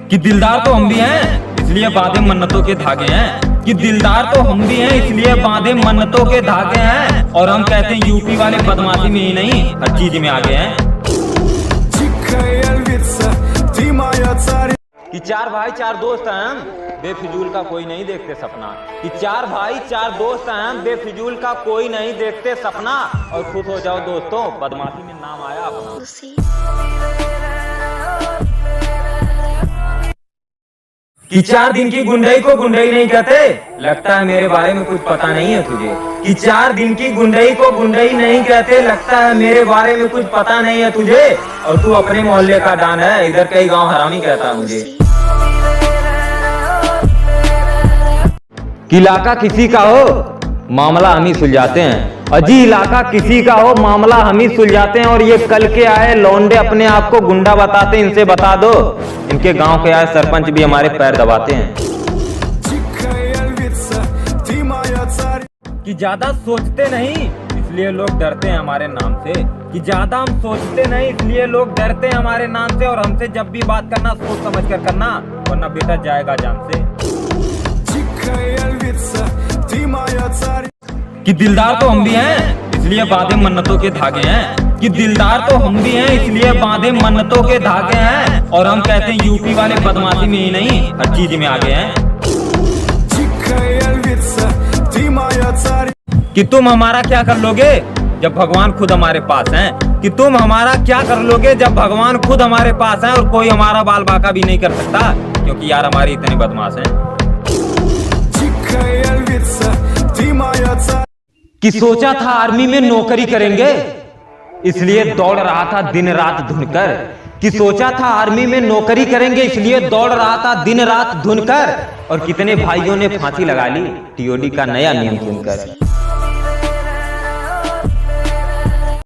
कि दिलदार तो हम भी हैं इसलिए बांधे मन्नतों के धागे हैं, कि दिलदार तो हम भी हैं इसलिए बांधे मन्नतों के धागे हैं। और हम कहते हैं यूपी वाले बदमाशी में ही नहीं हर चीज में आगे हैं। कि चार भाई चार दोस्त हैं हम, बेफिजूल का कोई नहीं देखते सपना। कि चार भाई चार दोस्त हैं हम, बेफिजूल का कोई नहीं देखते सपना। और खुश हो जाओ दोस्तों, बदमाशी में नाम आया अपना। कि 4 दिन की गुंडई को गुंडई नहीं कहते, लगता है मेरे बारे में कुछ पता नहीं है तुझे। कि 4 दिन की गुंडई को गुंडई नहीं कहते, लगता है मेरे बारे में कुछ पता नहीं है तुझे। और तू अपने मोहल्ले का डॉन है, इधर कई गांव हरामी कहता है मुझे। कि इलाका किसी का हो मामला हम ही सुलझाते हैं, अजी इलाका किसी का हो मामला हम ही सुलझाते हैं। और ये कल के आए लौंडे अपने आप को गुंडा बताते, इनसे बता दो इनके गांव के आए सरपंच भी हमारे पैर दबाते हैं। कि ज्यादा सोचते नहीं इसलिए लोग डरते हैं हमारे नाम से। कि ज्यादा हम सोचते नहीं इसलिए लोग डरते हैं हमारे नाम से। और हमसे जब भी बात करना सोच समझ कर करना, वरना बेटा जाएगा जान से। कि दिलदार तो हम भी हैं इसलिए बांधे मन्नतों के धागे हैं, कि दिलदार तो हम भी हैं इसलिए बांधे मन्नतों के धागे हैं। और हम कहते हैं यूपी वाले बदमाशी में ही नहीं हर चीज में आगे हैं। कि तुम हमारा क्या कर लोगे जब भगवान खुद हमारे पास हैं। कि तुम हमारा क्या कर लोगे जब भगवान खुद हमारे पास हैं। और कोई हमारा बाल बाका भी नहीं कर सकता, क्योंकि यार हमारी इतने बदमाश हैं। कि सोचा था आर्मी में नौकरी करेंगे इसलिए दौड़ रहा था दिन रात धुनकर। कि सोचा था आर्मी में नौकरी करेंगे इसलिए दौड़ रहा था दिन रात धुनकर। और कितने भाइयों ने फांसी लगा ली टीओडी का नया नियम सुनकर।